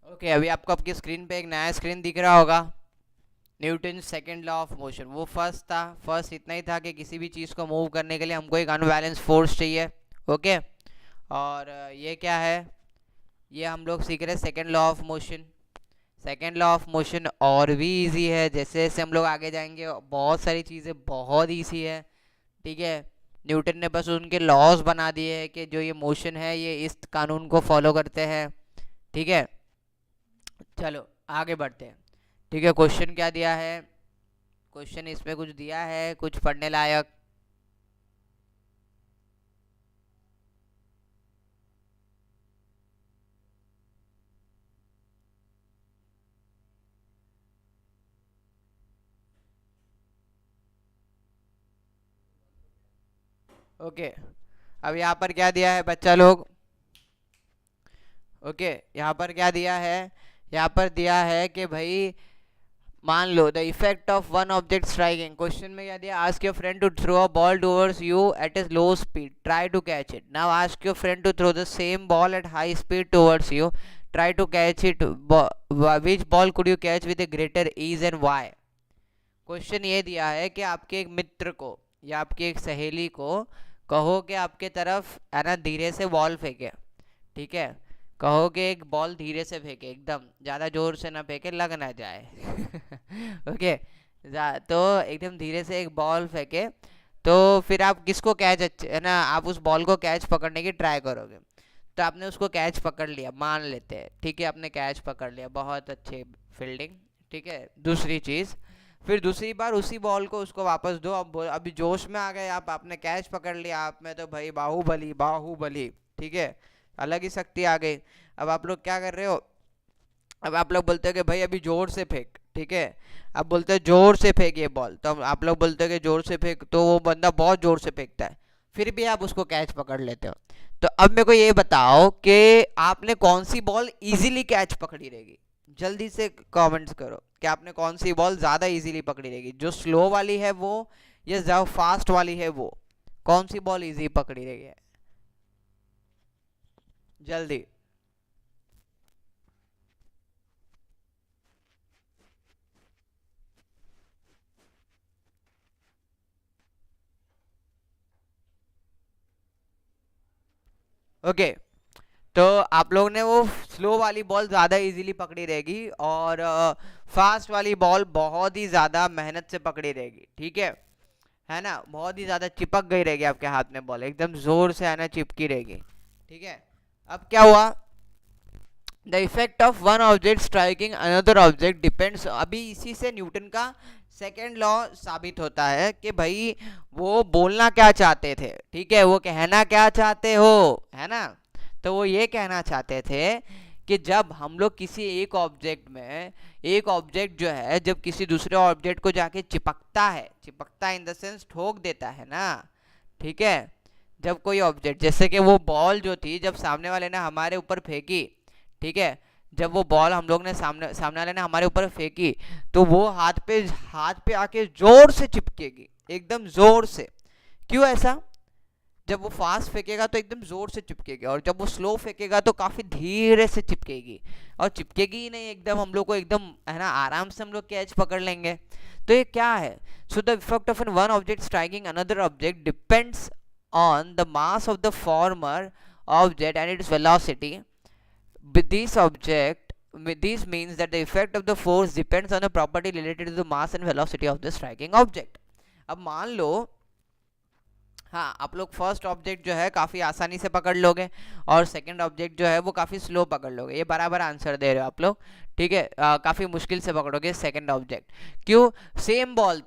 ओके, अभी आपको आपकी स्क्रीन पे एक नया स्क्रीन दिख रहा होगा, Newton second law of motion. वो फर्स्ट था, फर्स्ट इतना ही था कि किसी भी चीज़ को मूव करने के लिए हमको एक अनबैलेंस फोर्स चाहिए। ओके, और ये क्या है, ये हम लोग सीख रहे हैं second law of motion. Second law of motion और भी इजी है, जैसे जैसे हम लोग आगे जाएंगे बहुत सारी चीज़ें बहुत ईजी है, ठीक है। न्यूटन ने बस उनके लॉज बना दिए हैं कि जो ये मोशन है ये इस कानून को फॉलो करते हैं, ठीक है। चलो आगे बढ़ते हैं, ठीक है। क्वेश्चन क्या दिया है, क्वेश्चन इसमें कुछ दिया है कुछ पढ़ने लायक। ओके, अब यहाँ पर क्या दिया है बच्चा लोग, ओके, यहाँ पर क्या दिया है, यहाँ पर दिया है कि भाई मान लो the effect of one object striking. Question में क्या दिया, ask your friend to throw a ball towards you at a low speed, try to catch it. Now ask your friend to throw the same ball at high speed towards you, try to catch it, which ball could you catch with a greater ease and why. Question ये दिया है कि आपके एक मित्र को या आपकी एक सहेली को कहो कि आपके तरफ है ना धीरे से बॉल फेंके, ठीक है, कहो कि एक बॉल धीरे से फेंके, एकदम ज़्यादा जोर से ना फेंके, लग ना जाए। ओके, तो एकदम धीरे से एक बॉल फेंके, तो फिर आप किसको कैच, अच्छे है ना, आप उस बॉल को कैच पकड़ने की ट्राई करोगे। तो आपने उसको कैच पकड़ लिया, मान लेते हैं, ठीक है, आपने कैच पकड़ लिया, बहुत अच्छे फील्डिंग, ठीक है। दूसरी चीज़, फिर दूसरी बार उसी बॉल को उसको वापस दो। अब अभी जोश में आ गए आप, आपने कैच पकड़ लिया, आप में तो भाई बाहुबली बाहुबली, ठीक है, अलग ही शक्ति आ गई। अब आप लोग क्या कर रहे हो, अब आप लोग बोलते हो कि भाई अभी जोर से फेंक, ठीक है, आप बोलते हो जोर से फेंक ये बॉल, तो आप लोग बोलते हो कि जोर से फेंक, तो वो बंदा बहुत जोर से फेंकता है, फिर भी आप उसको कैच पकड़ लेते हो। तो अब मेरे को ये बताओ कि आपने कौन सी बॉल इजीली कैच पकड़ी रहेगी, जल्दी से कमेंट्स करो कि आपने कौन सी बॉल ज़्यादा इजीली पकड़ी रहेगी, जो स्लो वाली है वो या जो फास्ट वाली है वो, कौन सी बॉल इजी पकड़ी रहेगी, जल्दी। ओके, तो आप लोग ने वो स्लो वाली बॉल ज़्यादा इजीली पकड़ी रहेगी, और फास्ट वाली बॉल बहुत ही ज़्यादा मेहनत से पकड़ी रहेगी, ठीक है ना, बहुत ही ज़्यादा चिपक गई रहेगी आपके हाथ में बॉल, एकदम ज़ोर से है ना चिपकी रहेगी, ठीक है। अब क्या हुआ, the effect of one object striking another object depends, अभी इसी से न्यूटन का सेकेंड लॉ साबित होता है कि भाई वो बोलना क्या चाहते थे, ठीक है, वो कहना क्या चाहते हो, है ना। तो वो ये कहना चाहते थे कि जब हम लोग किसी एक ऑब्जेक्ट में, एक ऑब्जेक्ट जो है जब किसी दूसरे ऑब्जेक्ट को जाके चिपकता है, चिपकता इन द सेंस ठोक देता है ना, ठीक है, जब कोई ऑब्जेक्ट, जैसे कि वो बॉल जो थी जब सामने वाले ने हमारे ऊपर फेंकी, ठीक है, जब वो बॉल हम लोग ने सामने सामने वाले ने हमारे ऊपर फेंकी, तो वो हाथ पे आके जोर से चिपकेगी, एकदम जोर से। क्यों ऐसा, जब वो फास्ट फेंकेगा तो एकदम जोर से चिपकेगी, और जब वो स्लो फेंकेगा तो काफी धीरे से चिपकेगी, और चिपकेगी ही नहीं, एकदम हम लोग को एकदम है ना आराम से हम लोग कैच पकड़ लेंगे। तो ये क्या है, so the effect of an one object striking another object depends on the mass of the former object and its velocity. With this object, this means that the effect of the force depends on the property related to the mass and velocity of the striking object. अब मान लो, हाँ, आप लोग first object जो है काफ़ी आसानी से पकड़ लोगे, और सेकंड ऑब्जेक्ट जो है वो काफ़ी स्लो पकड़ लोगे, ये बराबर आंसर दे रहे हो आप लोग, ठीक है, काफ़ी मुश्किल से पकड़ोगे सेकंड ऑब्जेक्ट। क्यों, सेम बॉल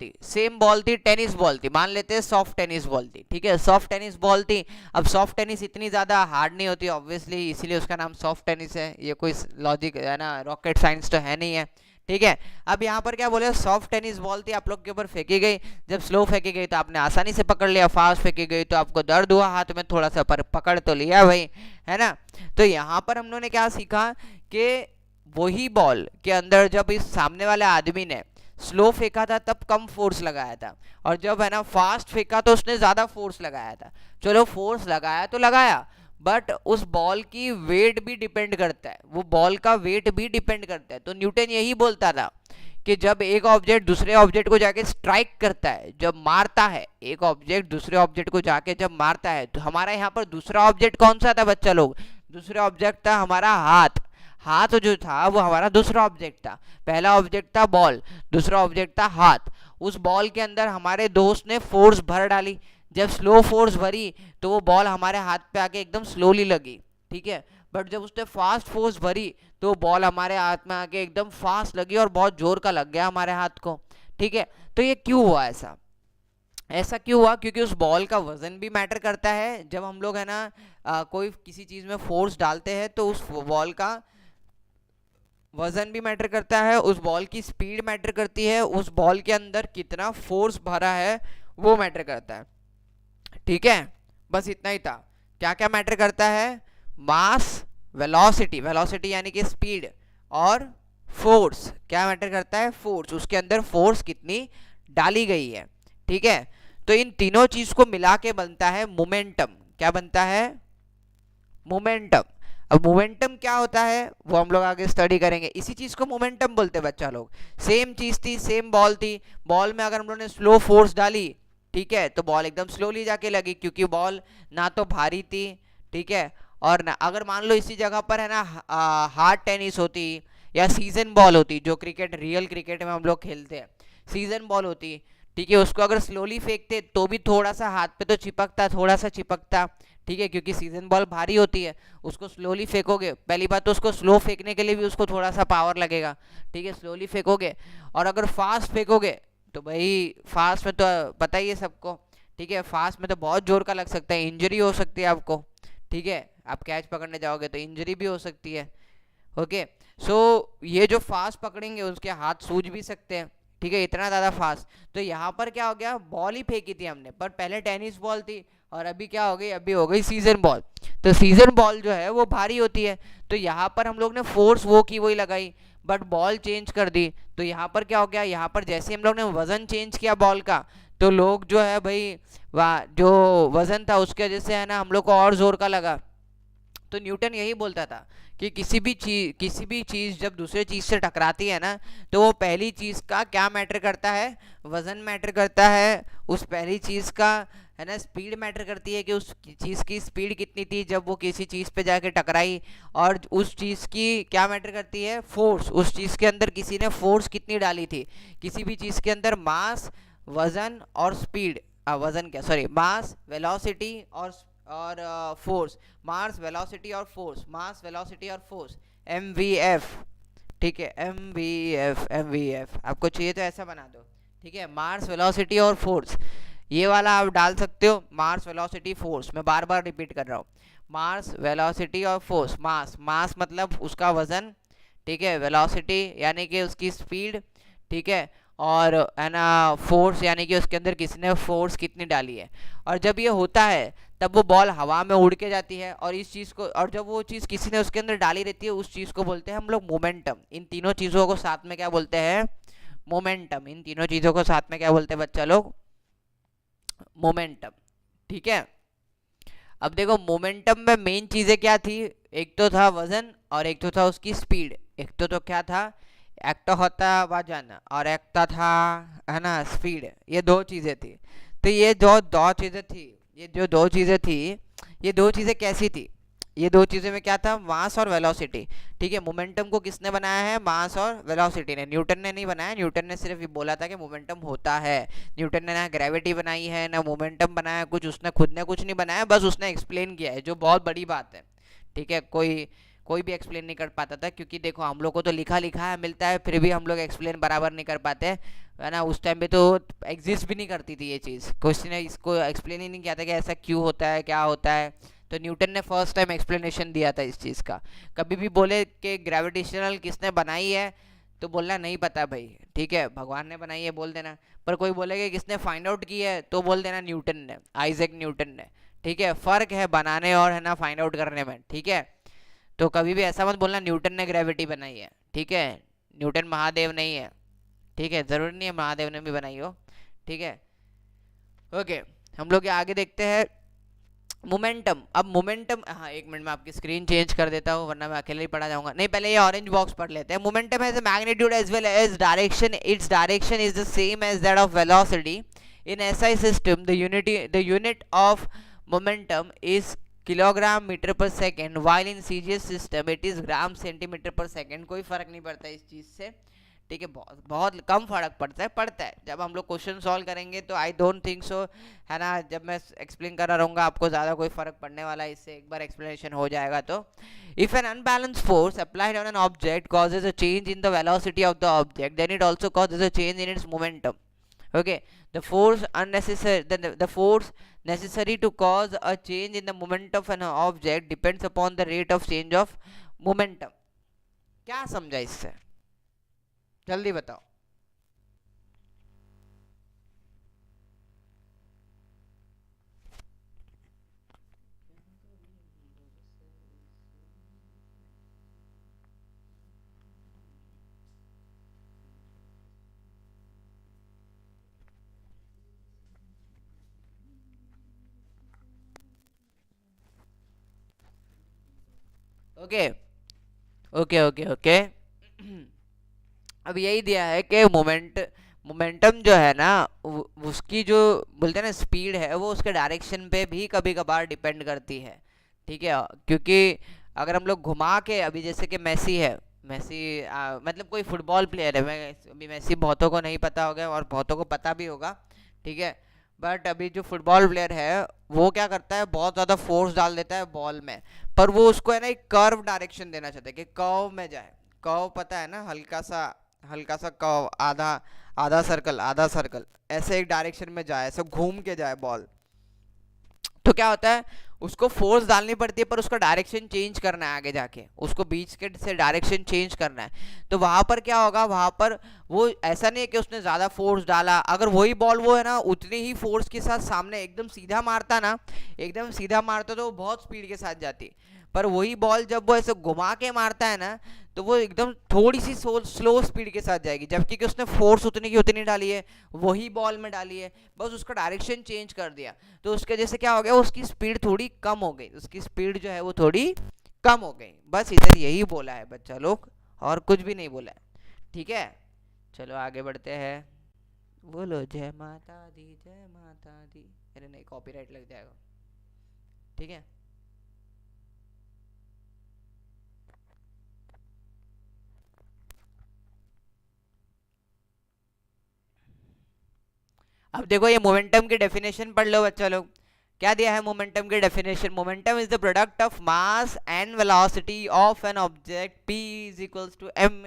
थी, टेनिस बॉल थी, मान लेते हैं सॉफ्ट टेनिस बॉल थी, ठीक है, सॉफ्ट टेनिस बॉल थी। अब सॉफ्ट टेनिस इतनी ज़्यादा हार्ड नहीं होती ऑब्वियसली, इसीलिए उसका नाम सॉफ्ट टेनिस है, ये कोई लॉजिक है ना, रॉकेट साइंस तो है नहीं है, ठीक है। अब यहाँ पर क्या बोले, सॉफ्ट टेनिस बॉल थी, आप लोग के ऊपर फेंकी गई, जब स्लो फेंकी गई तो आपने आसानी से पकड़ लिया, फास्ट फेंकी गई तो आपको दर्द हुआ हाथ में थोड़ा सा, पर पकड़ तो लिया भाई, है ना। तो यहाँ पर हम लोगों ने क्या सीखा कि वही बॉल के अंदर जब इस सामने वाले आदमी ने स्लो फेंका था तब कम फोर्स लगाया था, और जब है ना फास्ट फेंका तो उसने ज़्यादा फोर्स लगाया था। चलो फोर्स लगाया तो लगाया, बट उस बॉल की वेट भी डिपेंड करता है, वो बॉल का वेट भी डिपेंड करता है। तो न्यूटन यही बोलता था कि जब एक ऑब्जेक्ट दूसरे ऑब्जेक्ट को जाके स्ट्राइक करता है, जब मारता है, एक ऑब्जेक्ट दूसरे ऑब्जेक्ट को जाके जब मारता है, तो हमारा यहाँ पर दूसरा ऑब्जेक्ट कौन सा था बच्चा लोग, दूसरा ऑब्जेक्ट था हमारा हाथ। हाथ जो था वो हमारा दूसरा ऑब्जेक्ट था, पहला ऑब्जेक्ट था बॉल, दूसरा ऑब्जेक्ट था हाथ। उस बॉल के अंदर हमारे दोस्त ने फोर्स भर डाली, जब स्लो फोर्स भरी तो वो बॉल हमारे हाथ पे आके एकदम स्लोली लगी, ठीक है, बट जब उसने फास्ट फोर्स भरी तो बॉल हमारे हाथ में आके एकदम फास्ट लगी और बहुत जोर का लग गया हमारे हाथ को, ठीक है। तो ये क्यों हुआ, ऐसा क्यों हुआ, क्योंकि उस बॉल का वजन भी मैटर करता है। जब हम लोग है ना कोई किसी चीज में फोर्स डालते हैं तो उस बॉल का वजन भी मैटर करता है, उस बॉल की स्पीड मैटर करती है, उस बॉल के अंदर कितना फोर्स भरा है वो मैटर करता है, ठीक है। बस इतना ही था। क्या क्या मैटर करता है, मास, वेलोसिटी, वेलोसिटी यानी कि स्पीड, और फोर्स, क्या मैटर करता है, फोर्स, उसके अंदर फोर्स कितनी डाली गई है, ठीक है। तो इन तीनों चीज को मिला के बनता है मोमेंटम। क्या बनता है, मोमेंटम। अब मोमेंटम क्या होता है वो हम लोग आगे स्टडी करेंगे, इसी चीज को मोमेंटम बोलते हैं बच्चा लोग। सेम चीज थी, सेम बॉल थी, बॉल में अगर हम लोग ने स्लो फोर्स डाली, ठीक है, तो बॉल एकदम स्लोली जाके लगी, क्योंकि बॉल ना तो भारी थी, ठीक है, और ना अगर मान लो इसी जगह पर है ना हार्ड टेनिस होती या सीजन बॉल होती, जो क्रिकेट रियल क्रिकेट में हम लोग खेलते हैं, सीजन बॉल होती, ठीक है, उसको अगर स्लोली फेंकते तो भी थोड़ा सा हाथ पे तो चिपकता, थोड़ा सा चिपकता, ठीक है, क्योंकि सीजन बॉल भारी होती है। उसको स्लोली फेंकोगे, पहली बात तो उसको स्लो फेंकने के लिए भी उसको थोड़ा सा पावर लगेगा, ठीक है, स्लोली फेंकोगे। और अगर फास्ट फेंकोगे तो भाई फास्ट में तो पता ही है सबको, ठीक है, फास्ट में तो बहुत जोर का लग सकता है, इंजरी हो सकती है आपको, ठीक है, आप कैच पकड़ने जाओगे तो इंजरी भी हो सकती है। ओके, सो ये जो फास्ट पकड़ेंगे उसके हाथ सूज भी सकते हैं, ठीक है, इतना ज़्यादा फास्ट। तो यहाँ पर क्या हो गया, बॉल ही फेंकी थी हमने, पर पहले टेनिस बॉल थी और अभी क्या हो गई, अभी हो गई सीजन बॉल। तो सीजन बॉल जो है वो भारी होती है, तो यहाँ पर हम लोग ने फोर्स वो की वही लगाई, बट बॉल चेंज कर दी। तो यहाँ पर क्या हो गया, यहाँ पर जैसे हम लोग ने वजन चेंज किया बॉल का, तो लोग जो है भाई वह जो वजन था उसके वजह से है ना हम लोग को और जोर का लगा। तो न्यूटन यही बोलता था कि किसी भी चीज़ जब दूसरे चीज़ से टकराती है ना, तो वो पहली चीज़ का क्या मैटर करता है, वजन मैटर करता है, उस पहली चीज़ का है ना स्पीड मैटर करती है कि उस चीज़ की स्पीड कितनी थी जब वो किसी चीज़ पे जाके टकराई, और उस चीज़ की क्या मैटर करती है, फोर्स, उस चीज़ के अंदर किसी ने फोर्स कितनी डाली थी। किसी भी चीज़ के अंदर मास, वजन और स्पीड, वजन क्या सॉरी मास, वेलोसिटी और फोर्स, मास वेलोसिटी और फोर्स, मास वेलोसिटी और फोर्स, MVF, ठीक है, MVF आपको चाहिए तो ऐसा बना दो, ठीक है, मास वेलोसिटी और फोर्स, ये वाला आप डाल सकते हो, मास वेलोसिटी फोर्स, मैं बार बार रिपीट कर रहा हूँ, मास वेलोसिटी और फोर्स। मास मतलब उसका वजन, ठीक है, वेलोसिटी यानी कि उसकी स्पीड, ठीक है, और है ना फोर्स यानी कि उसके अंदर किसी ने फोर्स कितनी डाली है। और जब ये होता है तब वो बॉल हवा में उड़ के जाती है, और इस चीज़ को, और जब वो चीज़ किसी ने उसके अंदर डाली रहती है उस चीज़ को बोलते हैं हम लोग मोमेंटम। इन तीनों चीज़ों को साथ में क्या बोलते हैं, मोमेंटम। इन तीनों चीज़ों को साथ में क्या बोलते हैं बच्चा लोग, मोमेंटम, ठीक है। अब देखो मोमेंटम में मेन चीज़ें क्या थी, एक तो था वजन और एक तो था उसकी स्पीड। एक तो क्या था, एक तो होता वजन और एक तो था है ना स्पीड, ये दो चीज़ें थी। तो ये जो दो चीज़ें थी, ये जो दो चीज़ें थी, ये दो चीज़ें कैसी थी, ये दो चीज़ों में क्या था, मास और वेलोसिटी, ठीक है। मोमेंटम को किसने बनाया है, मास और वेलोसिटी ने, न्यूटन ने नहीं बनाया। न्यूटन ने सिर्फ ये बोला था कि मोमेंटम होता है। न्यूटन ने ना ग्रेविटी बनाई है ना मोमेंटम बनाया, कुछ उसने खुद ने कुछ नहीं बनाया, बस उसने एक्सप्लेन किया है, जो बहुत बड़ी बात है, ठीक है। कोई भी एक्सप्लेन नहीं कर पाता था, क्योंकि देखो हम लोग को तो लिखा लिखा है मिलता है, फिर भी हम लोग एक्सप्लेन बराबर नहीं कर पाते, है ना। उस टाइम पे तो एग्जिस्ट भी नहीं करती थी ये चीज़, किसी ने इसको एक्सप्लेन ही नहीं किया था कि ऐसा क्यों होता है, क्या होता है। तो न्यूटन ने फर्स्ट टाइम एक्सप्लेनेशन दिया था इस चीज़ का। कभी भी बोले कि ग्रेविटेशनल किसने बनाई है, तो बोलना नहीं पता भाई, ठीक है, भगवान ने बनाई है बोल देना। पर कोई बोलेगा किसने फाइंड आउट की है, तो बोल देना न्यूटन ने, आइजैक न्यूटन ने, ठीक है। फ़र्क है बनाने और है ना फाइंड आउट करने में, ठीक है। तो कभी भी ऐसा मत बोलना न्यूटन ने ग्रेविटी बनाई है, ठीक है। न्यूटन महादेव नहीं है, ठीक है, ज़रूरी नहीं है महादेव ने भी बनाई हो, ठीक है। ओके, हम लोग आगे देखते हैं मोमेंटम। अब मोमेंटम, हाँ एक मिनट में आपकी स्क्रीन चेंज कर देता हूँ वरना मैं अकेले ही पढ़ा जाऊंगा। नहीं, पहले ये ऑरेंज बॉक्स पढ़ लेते हैं। Momentum has a magnitude as well as direction, its direction is the same as that of velocity. In SI system the unit of momentum is kilogram metre per second, while in CGS system it is gram centimetre per second. कोई फर्क नहीं पड़ता इस चीज़ से, ठीक है, बहुत बहुत कम फर्क पड़ता है जब हम लोग क्वेश्चन सॉल्व करेंगे। तो आई डोंट थिंक सो, है ना, जब मैं एक्सप्लेन कर रहा रहूँगा आपको ज़्यादा कोई फर्क पड़ने वाला है, इससे एक बार एक्सप्लेनेशन हो जाएगा। तो if an unbalance force applied on an object causes a change in the velocity of the object, then it also causes a change in its momentum. Okay, the force necessary to cause a change in the moment of an object depends upon the rate of change of momentum. क्या समझा इससे, जल्दी बताओ। Okay okay okay okay अब यही दिया है कि मोमेंटम जो है ना उसकी जो बोलते हैं ना स्पीड है, वो उसके डायरेक्शन पे भी कभी कभार डिपेंड करती है, ठीक है, क्योंकि अगर हम लोग घुमा के अभी जैसे कि मेसी है, मेसी मतलब कोई फुटबॉल प्लेयर है, मैं अभी मेसी बहुतों को नहीं पता होगा और बहुतों को पता भी होगा, ठीक है, बट अभी जो फुटबॉल प्लेयर है वो क्या करता है, बहुत ज़्यादा फोर्स डाल देता है बॉल में, पर वो उसको है ना एक कर्व डायरेक्शन देना चाहता है कि कर्व में जाए। कर्व पता है ना, हल्का सा कर्व, आधा आधा सर्कल ऐसे एक डायरेक्शन में जाए, ऐसे घूम के जाए बॉल। तो क्या होता है, उसको फोर्स डालनी पड़ती है पर उसका डायरेक्शन चेंज करना है, आगे जाके उसको बीच के से डायरेक्शन चेंज करना है। तो वहां पर क्या होगा, वहां पर वो ऐसा नहीं है कि उसने ज्यादा फोर्स डाला, अगर वही बॉल वो है ना उतनी ही फोर्स के साथ सामने एकदम सीधा मारता ना, एकदम सीधा मारता तो वो बहुत स्पीड के साथ जाती, पर वही बॉल जब वो ऐसे घुमा के मारता है ना तो वो एकदम थोड़ी सी स्लो स्पीड के साथ जाएगी, जबकि कि उसने फोर्स उतनी की उतनी डाली है, वही बॉल में डाली है, बस उसका डायरेक्शन चेंज कर दिया। तो उसके जैसे क्या हो गया, उसकी स्पीड थोड़ी कम हो गई, उसकी स्पीड जो है वो थोड़ी कम हो गई। बस इधर यही बोला है बच्चा लोग, और कुछ भी नहीं बोला है, ठीक है। चलो आगे बढ़ते हैं। बोलो जय माता दी, जय माता दी। अरे नहीं, कॉपीराइट लग जाएगा, ठीक है। अब देखो ये मोमेंटम की डेफिनेशन पढ़ लो बच्चा लोग। क्या दिया है मोमेंटम की definition, momentum is the product of mass and velocity of an object, p is equals to m